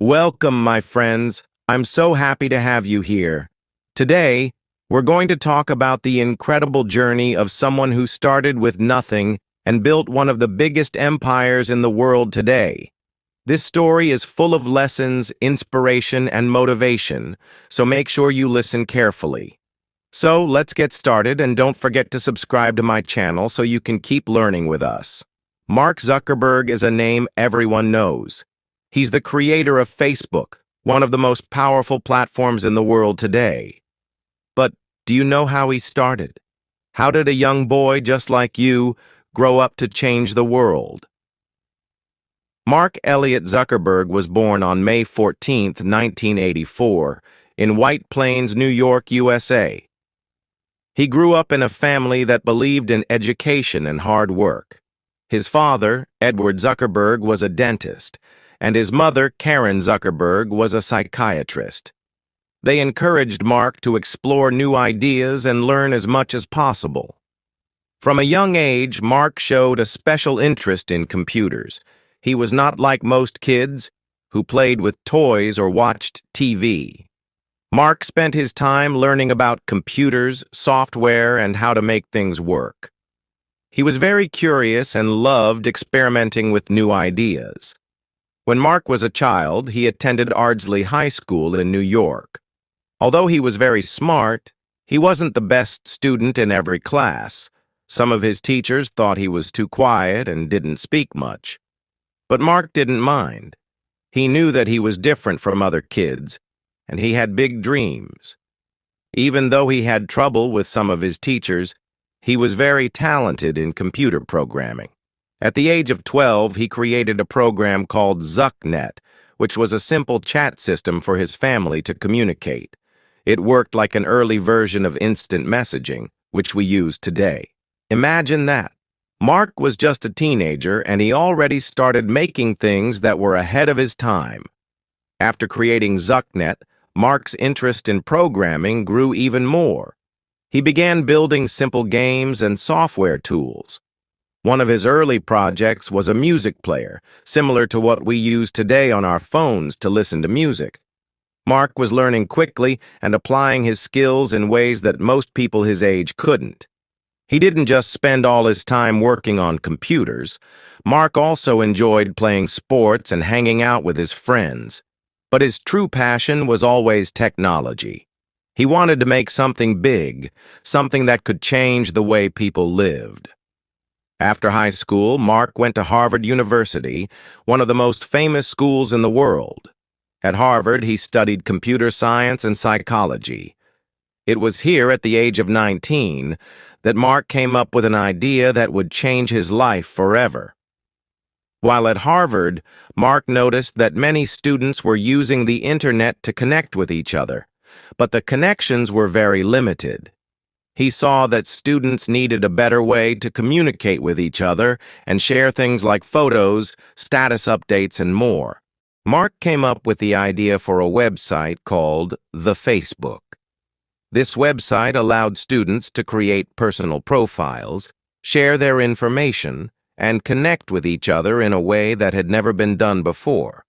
Welcome, my friends. I'm so happy to have you here. Today, we're going to talk about the incredible journey of someone who started with nothing and built one of the biggest empires in the world today. This story is full of lessons, inspiration, and motivation, so make sure you listen carefully. So, let's get started, and don't forget to subscribe to my channel so you can keep learning with us. Mark Zuckerberg is a name everyone knows. He's the creator of Facebook, one of the most powerful platforms in the world today. But do you know how he started? How did a young boy just like you grow up to change the world? Mark Elliott Zuckerberg was born on May 14, 1984, in White Plains, New York, USA. He grew up in a family that believed in education and hard work. His father, Edward Zuckerberg, was a dentist, and his mother, Karen Zuckerberg, was a psychiatrist. They encouraged Mark to explore new ideas and learn as much as possible. From a young age, Mark showed a special interest in computers. He was not like most kids who played with toys or watched TV. Mark spent his time learning about computers, software, and how to make things work. He was very curious and loved experimenting with new ideas. When Mark was a child, he attended Ardsley High School in New York. Although he was very smart, he wasn't the best student in every class. Some of his teachers thought he was too quiet and didn't speak much. But Mark didn't mind. He knew that he was different from other kids, and he had big dreams. Even though he had trouble with some of his teachers, he was very talented in computer programming. At the age of 12, he created a program called ZuckNet, which was a simple chat system for his family to communicate. It worked like an early version of instant messaging, which we use today. Imagine that. Mark was just a teenager, and he already started making things that were ahead of his time. After creating ZuckNet, Mark's interest in programming grew even more. He began building simple games and software tools. One of his early projects was a music player, similar to what we use today on our phones to listen to music. Mark was learning quickly and applying his skills in ways that most people his age couldn't. He didn't just spend all his time working on computers. Mark also enjoyed playing sports and hanging out with his friends. But his true passion was always technology. He wanted to make something big, something that could change the way people lived. After high school, Mark went to Harvard University, one of the most famous schools in the world. At Harvard, he studied computer science and psychology. It was here, at the age of 19, that Mark came up with an idea that would change his life forever. While at Harvard, Mark noticed that many students were using the internet to connect with each other, but the connections were very limited. He saw that students needed a better way to communicate with each other and share things like photos, status updates, and more. Mark came up with the idea for a website called the Facebook. This website allowed students to create personal profiles, share their information, and connect with each other in a way that had never been done before.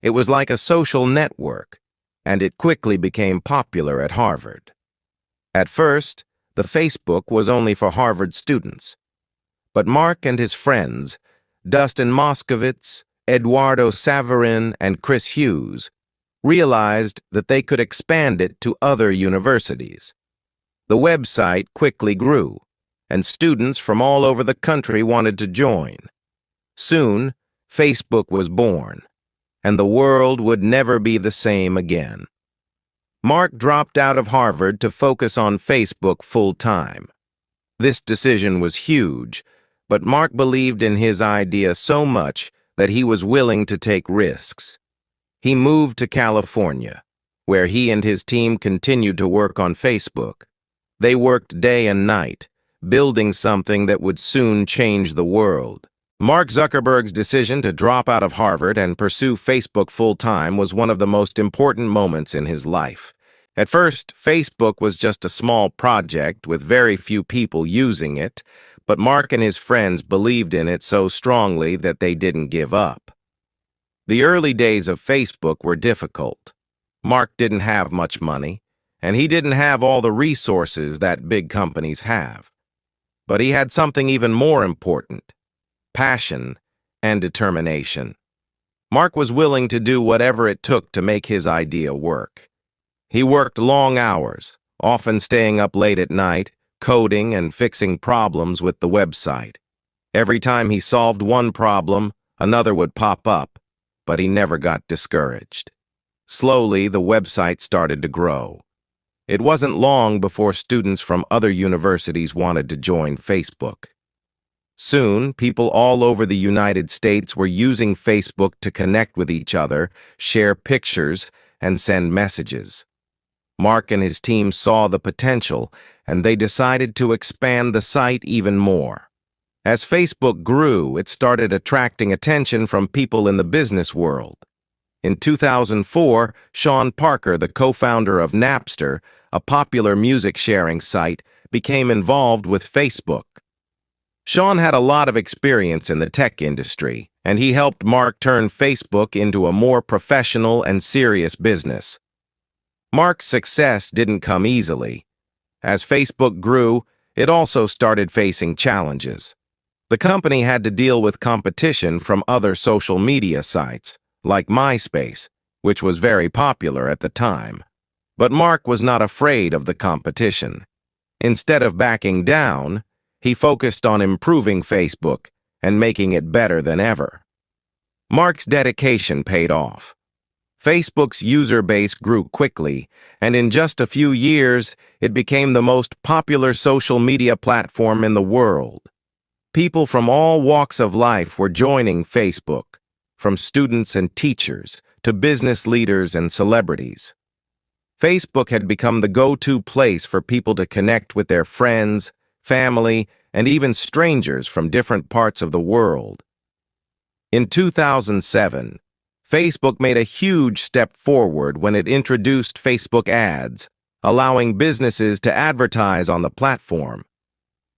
It was like a social network, and it quickly became popular at Harvard. At first, the Facebook was only for Harvard students. But Mark and his friends, Dustin Moskovitz, Eduardo Saverin, and Chris Hughes, realized that they could expand it to other universities. The website quickly grew, and students from all over the country wanted to join. Soon, Facebook was born, and the world would never be the same again. Mark dropped out of Harvard to focus on Facebook full-time. This decision was huge, but Mark believed in his idea so much that he was willing to take risks. He moved to California, where he and his team continued to work on Facebook. They worked day and night, building something that would soon change the world. Mark Zuckerberg's decision to drop out of Harvard and pursue Facebook full-time was one of the most important moments in his life. At first, Facebook was just a small project with very few people using it, but Mark and his friends believed in it so strongly that they didn't give up. The early days of Facebook were difficult. Mark didn't have much money, and he didn't have all the resources that big companies have. But he had something even more important: passion and determination. Mark was willing to do whatever it took to make his idea work. He worked long hours, often staying up late at night, coding and fixing problems with the website. Every time he solved one problem, another would pop up, but he never got discouraged. Slowly, the website started to grow. It wasn't long before students from other universities wanted to join Facebook. Soon, people all over the United States were using Facebook to connect with each other, share pictures, and send messages. Mark and his team saw the potential, and they decided to expand the site even more. As Facebook grew, it started attracting attention from people in the business world. In 2004, Sean Parker, the co-founder of Napster, a popular music-sharing site, became involved with Facebook. Sean had a lot of experience in the tech industry, and he helped Mark turn Facebook into a more professional and serious business. Mark's success didn't come easily. As Facebook grew, it also started facing challenges. The company had to deal with competition from other social media sites, like MySpace, which was very popular at the time. But Mark was not afraid of the competition. Instead of backing down, he focused on improving Facebook and making it better than ever. Mark's dedication paid off. Facebook's user base grew quickly, and in just a few years, it became the most popular social media platform in the world. People from all walks of life were joining Facebook, from students and teachers to business leaders and celebrities. Facebook had become the go-to place for people to connect with their friends, family, and even strangers from different parts of the world. In 2007, Facebook made a huge step forward when it introduced Facebook ads, allowing businesses to advertise on the platform.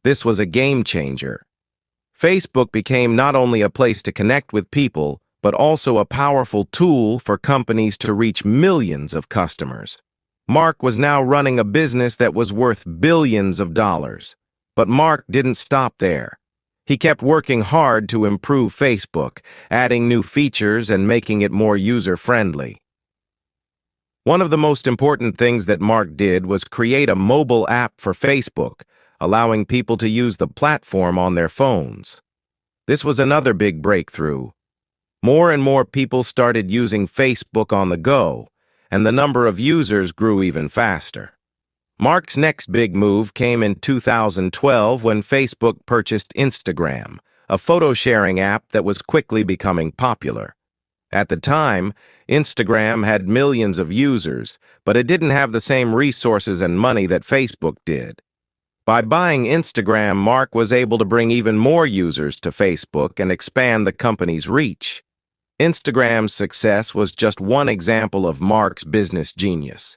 This was a game changer. Facebook became not only a place to connect with people, but also a powerful tool for companies to reach millions of customers. Mark was now running a business that was worth billions of dollars. But Mark didn't stop there. He kept working hard to improve Facebook, adding new features and making it more user-friendly. One of the most important things that Mark did was create a mobile app for Facebook, allowing people to use the platform on their phones. This was another big breakthrough. More and more people started using Facebook on the go, and the number of users grew even faster. Mark's next big move came in 2012 when Facebook purchased Instagram, a photo-sharing app that was quickly becoming popular. At the time, Instagram had millions of users, but it didn't have the same resources and money that Facebook did. By buying Instagram, Mark was able to bring even more users to Facebook and expand the company's reach. Instagram's success was just one example of Mark's business genius.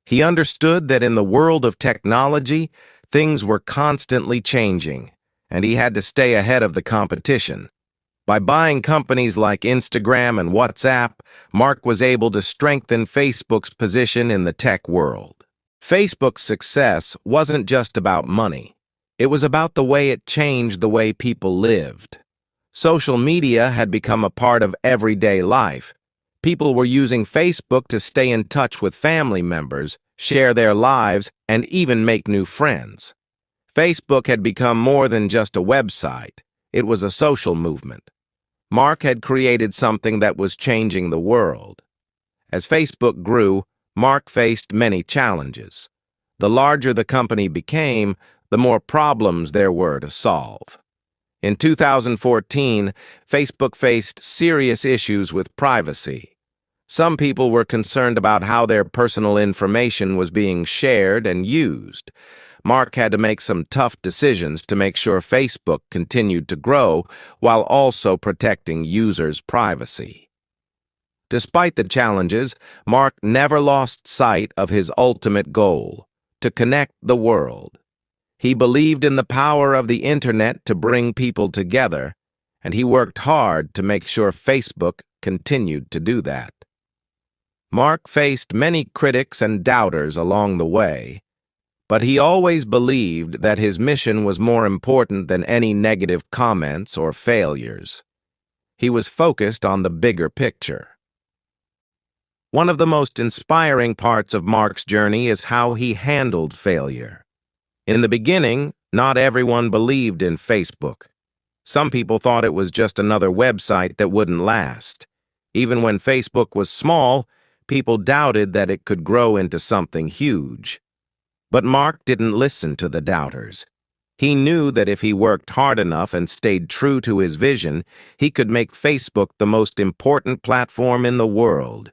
He understood that in the world of technology, things were constantly changing, and he had to stay ahead of the competition. By buying companies like Instagram and WhatsApp, Mark was able to strengthen Facebook's position in the tech world. Facebook's success wasn't just about money. It was about the way it changed the way people lived. Social media had become a part of everyday life. People were using Facebook to stay in touch with family members, share their lives, and even make new friends. Facebook had become more than just a website. It was a social movement. Mark had created something that was changing the world. As Facebook grew, Mark faced many challenges. The larger the company became, the more problems there were to solve. In 2014, Facebook faced serious issues with privacy. Some people were concerned about how their personal information was being shared and used. Mark had to make some tough decisions to make sure Facebook continued to grow while also protecting users' privacy. Despite the challenges, Mark never lost sight of his ultimate goal: to connect the world. He believed in the power of the internet to bring people together, and he worked hard to make sure Facebook continued to do that. Mark faced many critics and doubters along the way, but he always believed that his mission was more important than any negative comments or failures. He was focused on the bigger picture. One of the most inspiring parts of Mark's journey is how he handled failure. In the beginning, not everyone believed in Facebook. Some people thought it was just another website that wouldn't last. Even when Facebook was small, people doubted that it could grow into something huge. But Mark didn't listen to the doubters. He knew that if he worked hard enough and stayed true to his vision, he could make Facebook the most important platform in the world.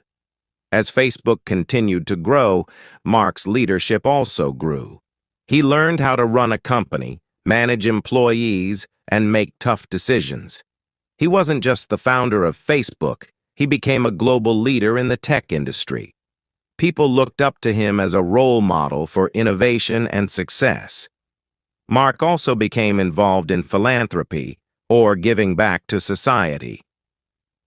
As Facebook continued to grow, Mark's leadership also grew. He learned how to run a company, manage employees, and make tough decisions. He wasn't just the founder of Facebook, he became a global leader in the tech industry. People looked up to him as a role model for innovation and success. Mark also became involved in philanthropy, or giving back to society.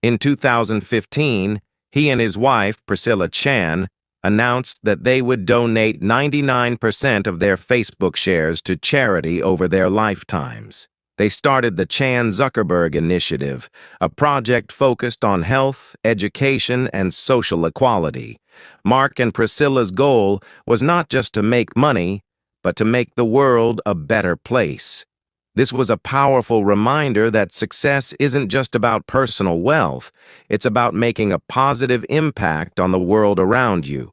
In 2015, he and his wife, Priscilla Chan, announced that they would donate 99% of their Facebook shares to charity over their lifetimes. They started the Zuckerberg Initiative, a project focused on health, education, and social equality. Mark and Priscilla's goal was not just to make money, but to make the world a better place. This was a powerful reminder that success isn't just about personal wealth, it's about making a positive impact on the world around you.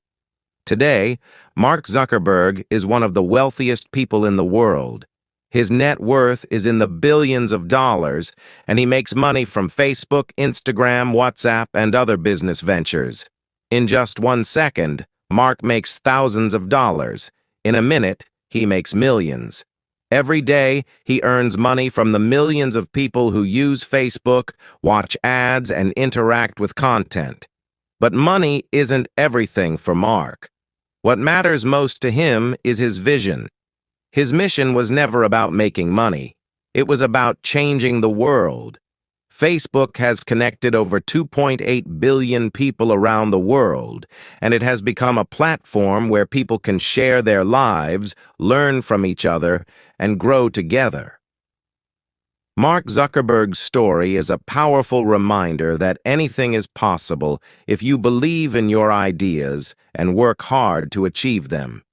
Today, Mark Zuckerberg is one of the wealthiest people in the world. His net worth is in the billions of dollars, and he makes money from Facebook, Instagram, WhatsApp, and other business ventures. In just 1 second, Mark makes thousands of dollars. In a minute, he makes millions. Every day, he earns money from the millions of people who use Facebook, watch ads, and interact with content. But money isn't everything for Mark. What matters most to him is his vision. His mission was never about making money. It was about changing the world. Facebook has connected over 2.8 billion people around the world, and it has become a platform where people can share their lives, learn from each other, and grow together. Mark Zuckerberg's story is a powerful reminder that anything is possible if you believe in your ideas and work hard to achieve them.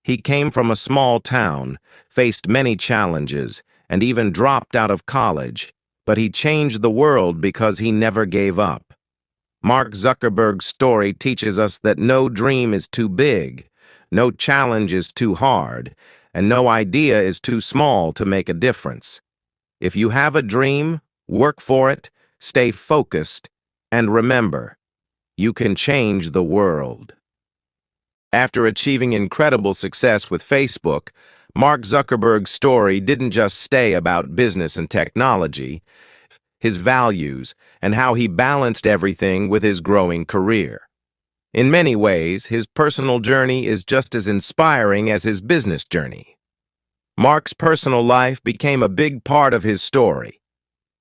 He came from a small town, faced many challenges, and even dropped out of college. But he changed the world because he never gave up. Mark Zuckerberg's story teaches us that no dream is too big, no challenge is too hard, and no idea is too small to make a difference. If you have a dream, work for it, stay focused, and remember, you can change the world. After achieving incredible success with Facebook, Mark Zuckerberg's story didn't just stay about business and technology, his values, and how he balanced everything with his growing career. In many ways, his personal journey is just as inspiring as his business journey. Mark's personal life became a big part of his story.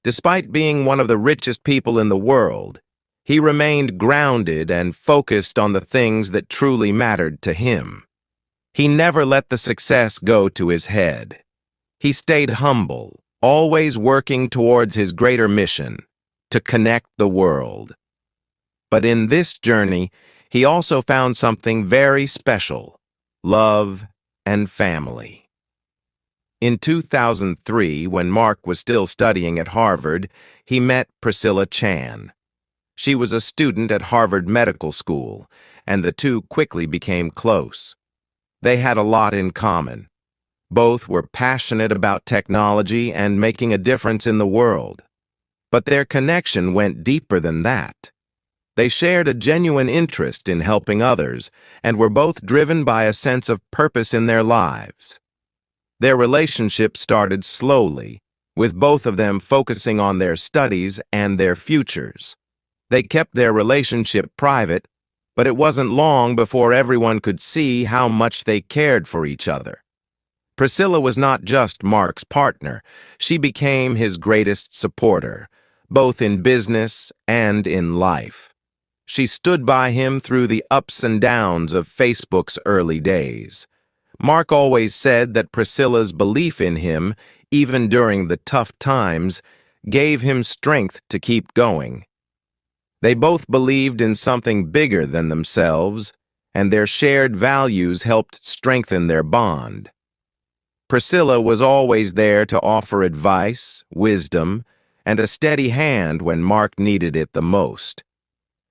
Despite being one of the richest people in the world, he remained grounded and focused on the things that truly mattered to him. He never let the success go to his head. He stayed humble, always working towards his greater mission, to connect the world. But in this journey, he also found something very special: love and family. In 2003, when Mark was still studying at Harvard, he met Priscilla Chan. She was a student at Harvard Medical School, and the two quickly became close. They had a lot in common. Both were passionate about technology and making a difference in the world. But their connection went deeper than that. They shared a genuine interest in helping others and were both driven by a sense of purpose in their lives. Their relationship started slowly, with both of them focusing on their studies and their futures. They kept their relationship private, but it wasn't long before everyone could see how much they cared for each other. Priscilla was not just Mark's partner, she became his greatest supporter, both in business and in life. She stood by him through the ups and downs of Facebook's early days. Mark always said that Priscilla's belief in him, even during the tough times, gave him strength to keep going. They both believed in something bigger than themselves, and their shared values helped strengthen their bond. Priscilla was always there to offer advice, wisdom, and a steady hand when Mark needed it the most.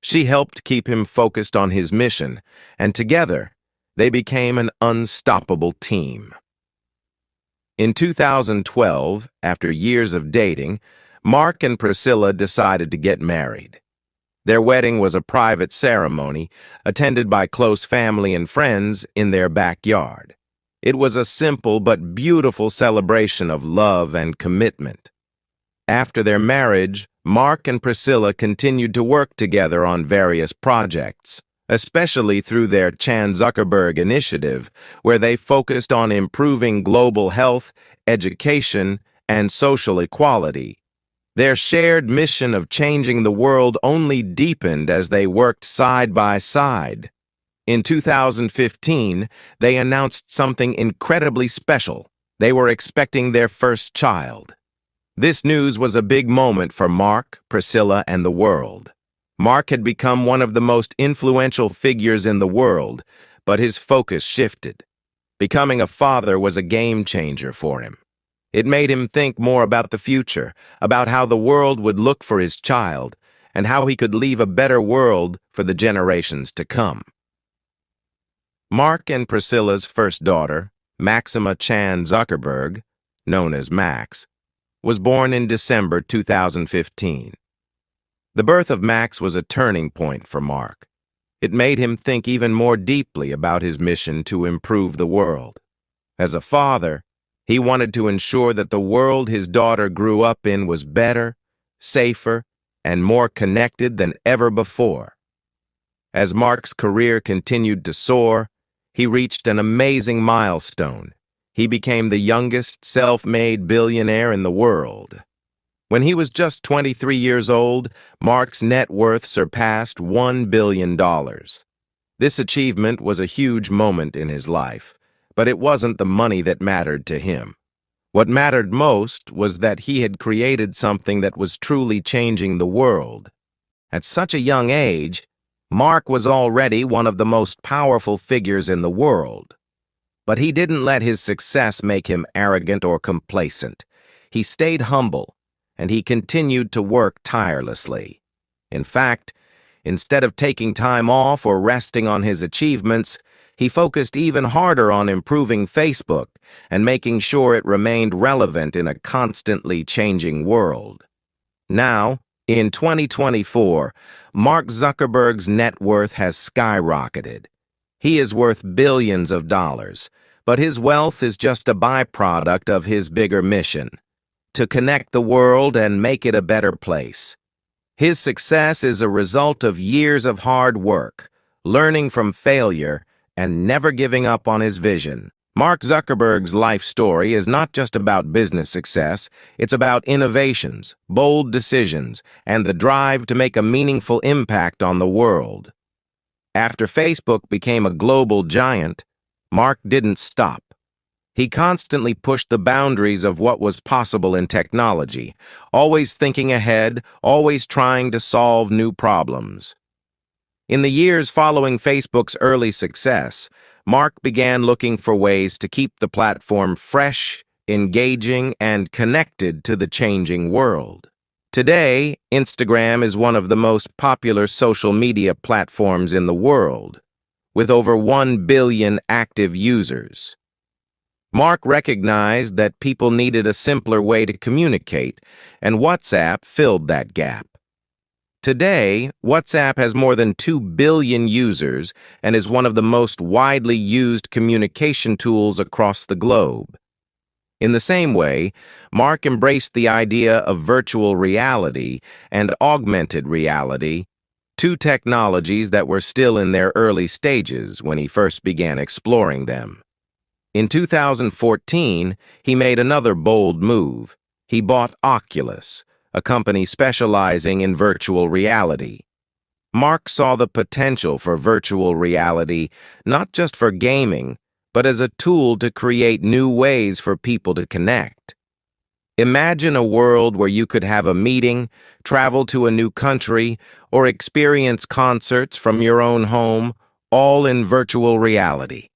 She helped keep him focused on his mission, and together, they became an unstoppable team. In 2012, after years of dating, Mark and Priscilla decided to get married. Their wedding was a private ceremony, attended by close family and friends in their backyard. It was a simple but beautiful celebration of love and commitment. After their marriage, Mark and Priscilla continued to work together on various projects, especially through their Zuckerberg initiative, where they focused on improving global health, education, and social equality. Their shared mission of changing the world only deepened as they worked side by side. In 2015, they announced something incredibly special. They were expecting their first child. This news was a big moment for Mark, Priscilla, and the world. Mark had become one of the most influential figures in the world, but his focus shifted. Becoming a father was a game changer for him. It made him think more about the future, about how the world would look for his child, and how he could leave a better world for the generations to come. Mark and Priscilla's first daughter, Maxima Chan Zuckerberg, known as Max, was born in December 2015. The birth of Max was a turning point for Mark. It made him think even more deeply about his mission to improve the world. As a father, he wanted to ensure that the world his daughter grew up in was better, safer, and more connected than ever before. As Mark's career continued to soar, he reached an amazing milestone. He became the youngest self-made billionaire in the world. When he was just 23 years old, Mark's net worth surpassed $1 billion. This achievement was a huge moment in his life, but it wasn't the money that mattered to him. What mattered most was that he had created something that was truly changing the world. At such a young age, Mark was already one of the most powerful figures in the world. But he didn't let his success make him arrogant or complacent. He stayed humble, and he continued to work tirelessly. In fact, instead of taking time off or resting on his achievements, he focused even harder on improving Facebook and making sure it remained relevant in a constantly changing world. Now, in 2024, Mark Zuckerberg's net worth has skyrocketed. He is worth billions of dollars, but his wealth is just a byproduct of his bigger mission: to connect the world and make it a better place. His success is a result of years of hard work, learning from failure, and never giving up on his vision. Mark Zuckerberg's life story is not just about business success, it's about innovations, bold decisions, and the drive to make a meaningful impact on the world. After Facebook became a global giant, Mark didn't stop. He constantly pushed the boundaries of what was possible in technology, always thinking ahead, always trying to solve new problems. In the years following Facebook's early success, Mark began looking for ways to keep the platform fresh, engaging, and connected to the changing world. Today, Instagram is one of the most popular social media platforms in the world, with over 1 billion active users. Mark recognized that people needed a simpler way to communicate, and WhatsApp filled that gap. Today, WhatsApp has more than 2 billion users and is one of the most widely used communication tools across the globe. In the same way, Mark embraced the idea of virtual reality and augmented reality, two technologies that were still in their early stages when he first began exploring them. In 2014, he made another bold move. He bought Oculus, a company specializing in virtual reality. Mark saw the potential for virtual reality not just for gaming, but as a tool to create new ways for people to connect. Imagine a world where you could have a meeting, travel to a new country, or experience concerts from your own home, all in virtual reality.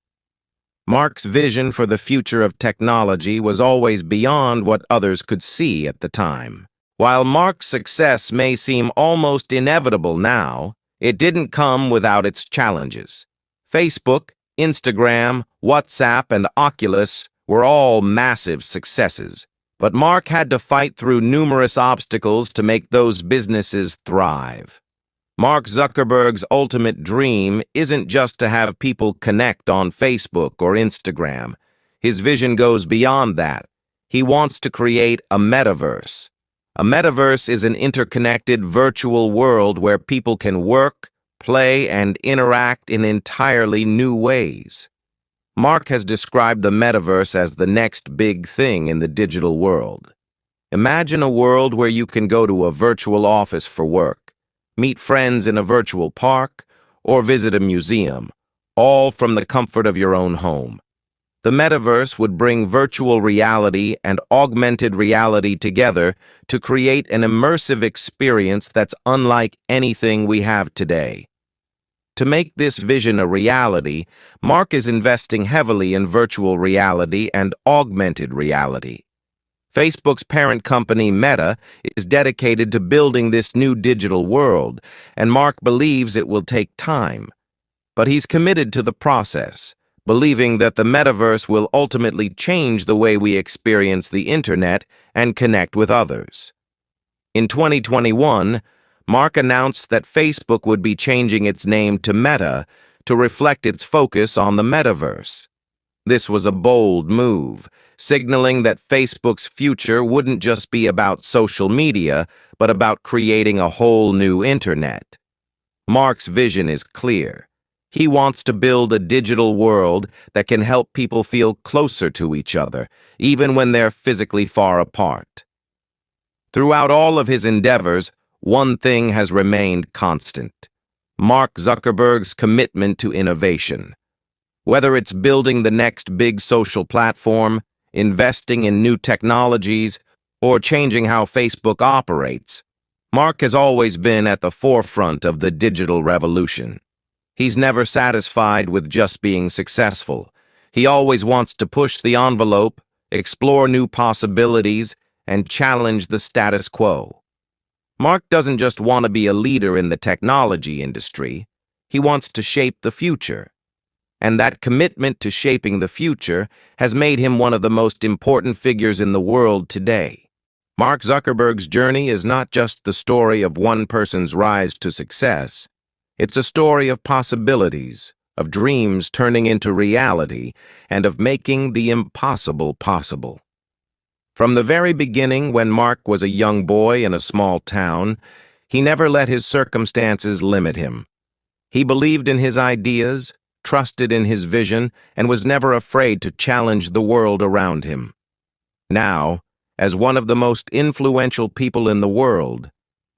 Mark's vision for the future of technology was always beyond what others could see at the time. While Mark's success may seem almost inevitable now, it didn't come without its challenges. Facebook, Instagram, WhatsApp, and Oculus were all massive successes, but Mark had to fight through numerous obstacles to make those businesses thrive. Mark Zuckerberg's ultimate dream isn't just to have people connect on Facebook or Instagram. His vision goes beyond that. He wants to create a metaverse. A metaverse is an interconnected virtual world where people can work, play, and interact in entirely new ways. Mark has described the metaverse as the next big thing in the digital world. Imagine a world where you can go to a virtual office for work, meet friends in a virtual park, or visit a museum, all from the comfort of your own home. The metaverse would bring virtual reality and augmented reality together to create an immersive experience that's unlike anything we have today. To make this vision a reality, Mark is investing heavily in virtual reality and augmented reality. Facebook's parent company, Meta, is dedicated to building this new digital world, and Mark believes it will take time. But he's committed to the process, believing that the metaverse will ultimately change the way we experience the internet and connect with others. In 2021, Mark announced that Facebook would be changing its name to Meta to reflect its focus on the metaverse. This was a bold move, signaling that Facebook's future wouldn't just be about social media, but about creating a whole new internet. Mark's vision is clear. He wants to build a digital world that can help people feel closer to each other, even when they're physically far apart. Throughout all of his endeavors, one thing has remained constant: Mark Zuckerberg's commitment to innovation. Whether it's building the next big social platform, investing in new technologies, or changing how Facebook operates, Mark has always been at the forefront of the digital revolution. He's never satisfied with just being successful. He always wants to push the envelope, explore new possibilities, and challenge the status quo. Mark doesn't just want to be a leader in the technology industry. He wants to shape the future. And that commitment to shaping the future has made him one of the most important figures in the world today. Mark Zuckerberg's journey is not just the story of one person's rise to success. It's a story of possibilities, of dreams turning into reality, and of making the impossible possible. From the very beginning, when Mark was a young boy in a small town, he never let his circumstances limit him. He believed in his ideas, trusted in his vision, and was never afraid to challenge the world around him. Now, as one of the most influential people in the world,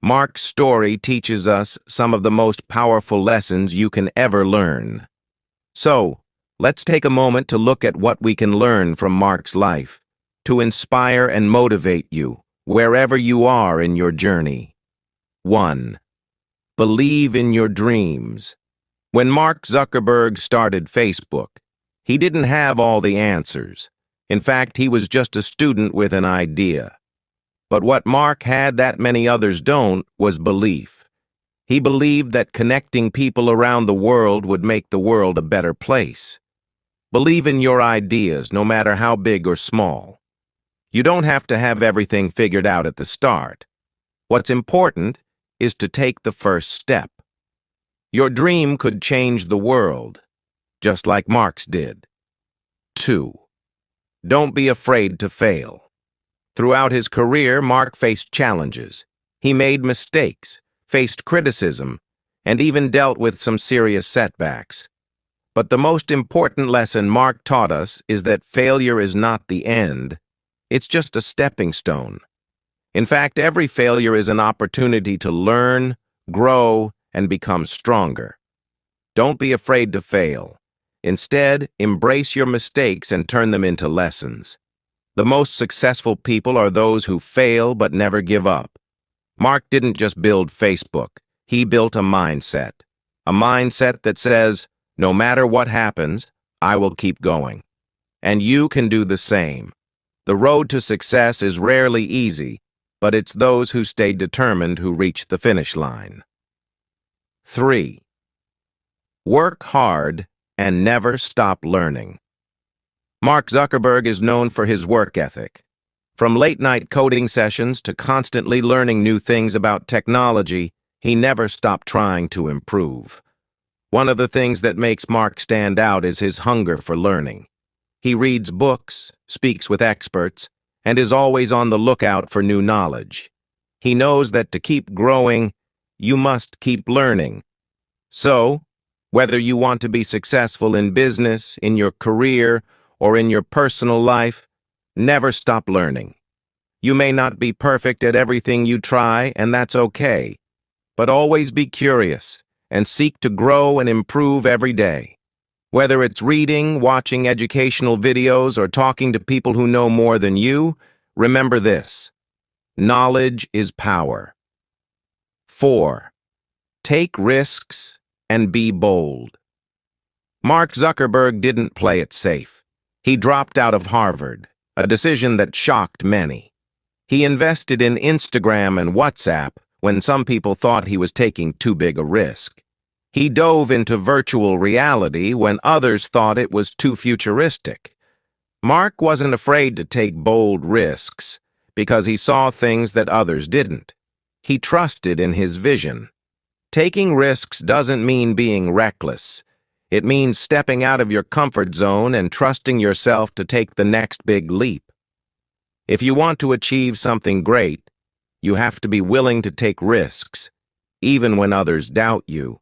Mark's story teaches us some of the most powerful lessons you can ever learn. So, let's take a moment to look at what we can learn from Mark's life, to inspire and motivate you, wherever you are in your journey. 1. Believe in your dreams. When Mark Zuckerberg started Facebook, he didn't have all the answers. In fact, he was just a student with an idea. But what Mark had that many others don't was belief. He believed that connecting people around the world would make the world a better place. Believe in your ideas, no matter how big or small. You don't have to have everything figured out at the start. What's important is to take the first step. Your dream could change the world, just like Mark's did. 2. Don't be afraid to fail. Throughout his career, Mark faced challenges. He made mistakes, faced criticism, and even dealt with some serious setbacks. But the most important lesson Mark taught us is that failure is not the end. It's just a stepping stone. In fact, every failure is an opportunity to learn, grow, and become stronger. Don't be afraid to fail. Instead, embrace your mistakes and turn them into lessons. The most successful people are those who fail but never give up. Mark didn't just build Facebook, he built a mindset. A mindset that says, no matter what happens, I will keep going. And you can do the same. The road to success is rarely easy, but it's those who stay determined who reach the finish line. 3. Work hard and never stop learning. Mark Zuckerberg is known for his work ethic. From late-night coding sessions to constantly learning new things about technology, he never stopped trying to improve. One of the things that makes Mark stand out is his hunger for learning. He reads books, speaks with experts, and is always on the lookout for new knowledge. He knows that to keep growing, you must keep learning. So, whether you want to be successful in business, in your career, or in your personal life, never stop learning. You may not be perfect at everything you try, and that's okay. But always be curious and seek to grow and improve every day. Whether it's reading, watching educational videos, or talking to people who know more than you, remember this: knowledge is power. 4. Take risks and be bold. Mark Zuckerberg didn't play it safe. He dropped out of Harvard, a decision that shocked many. He invested in Instagram and WhatsApp when some people thought he was taking too big a risk. He dove into virtual reality when others thought it was too futuristic. Mark wasn't afraid to take bold risks because he saw things that others didn't. He trusted in his vision. Taking risks doesn't mean being reckless. It means stepping out of your comfort zone and trusting yourself to take the next big leap. If you want to achieve something great, you have to be willing to take risks, even when others doubt you.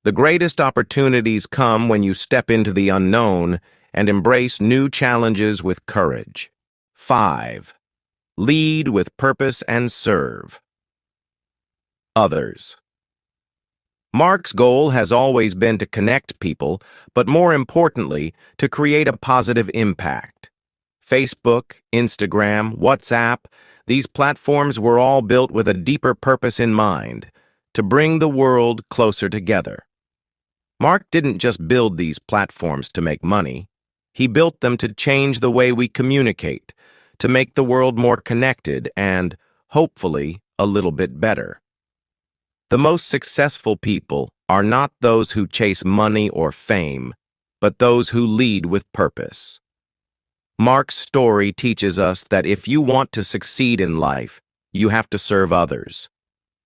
The greatest opportunities come when you step into the unknown and embrace new challenges with courage. 5. Lead with purpose and serve others. Mark's goal has always been to connect people, but more importantly, to create a positive impact. Facebook, Instagram, WhatsApp, these platforms were all built with a deeper purpose in mind: to bring the world closer together. Mark didn't just build these platforms to make money. He built them to change the way we communicate, to make the world more connected and, hopefully, a little bit better. The most successful people are not those who chase money or fame, but those who lead with purpose. Mark's story teaches us that if you want to succeed in life, you have to serve others.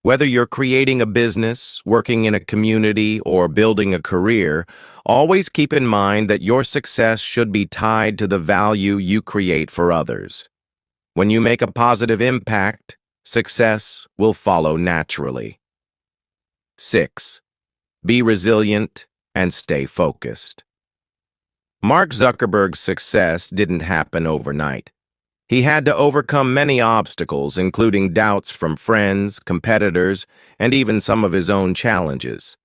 Whether you're creating a business, working in a community, or building a career, always keep in mind that your success should be tied to the value you create for others. When you make a positive impact, success will follow naturally. 6. Be resilient and stay focused. Mark Zuckerberg's success didn't happen overnight. He had to overcome many obstacles, including doubts from friends, competitors, and even some of his own challenges.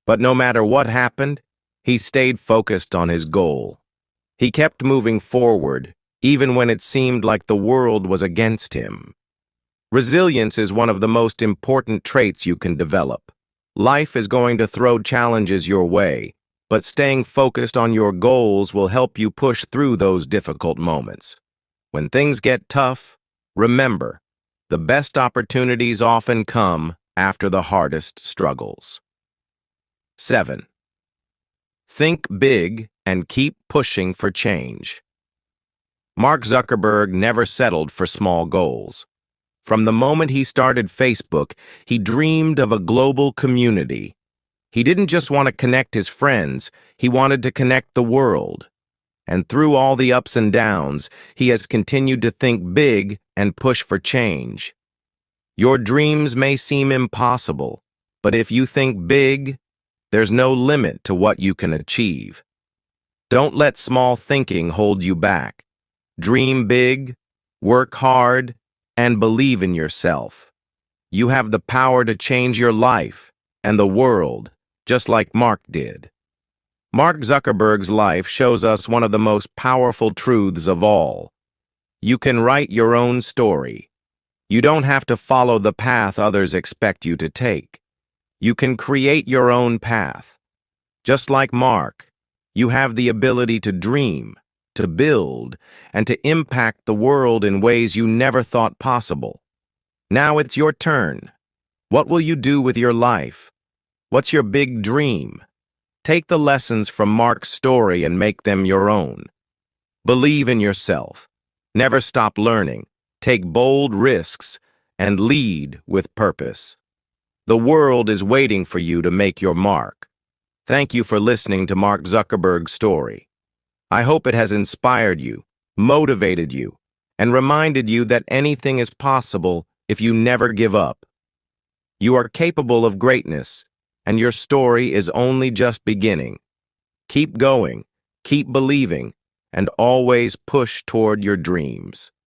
But no matter what happened, he stayed focused on his goal. He kept moving forward, even when it seemed like the world was against him. Resilience is one of the most important traits you can develop. Life is going to throw challenges your way, but staying focused on your goals will help you push through those difficult moments. When things get tough, remember, the best opportunities often come after the hardest struggles. 7. Think big and keep pushing for change. Mark Zuckerberg never settled for small goals. From the moment he started Facebook, he dreamed of a global community. He didn't just want to connect his friends, he wanted to connect the world. And through all the ups and downs, he has continued to think big and push for change. Your dreams may seem impossible, but if you think big, there's no limit to what you can achieve. Don't let small thinking hold you back. Dream big, work hard, and believe in yourself. You have the power to change your life and the world, just like Mark did. Mark Zuckerberg's life shows us one of the most powerful truths of all. You can write your own story. You don't have to follow the path others expect you to take. You can create your own path. Just like Mark, you have the ability to dream, to build, and to impact the world in ways you never thought possible. Now it's your turn. What will you do with your life? What's your big dream? Take the lessons from Mark's story and make them your own. Believe in yourself. Never stop learning. Take bold risks and lead with purpose. The world is waiting for you to make your mark. Thank you for listening to Mark Zuckerberg's story. I hope it has inspired you, motivated you, and reminded you that anything is possible if you never give up. You are capable of greatness, and your story is only just beginning. Keep going, keep believing, and always push toward your dreams.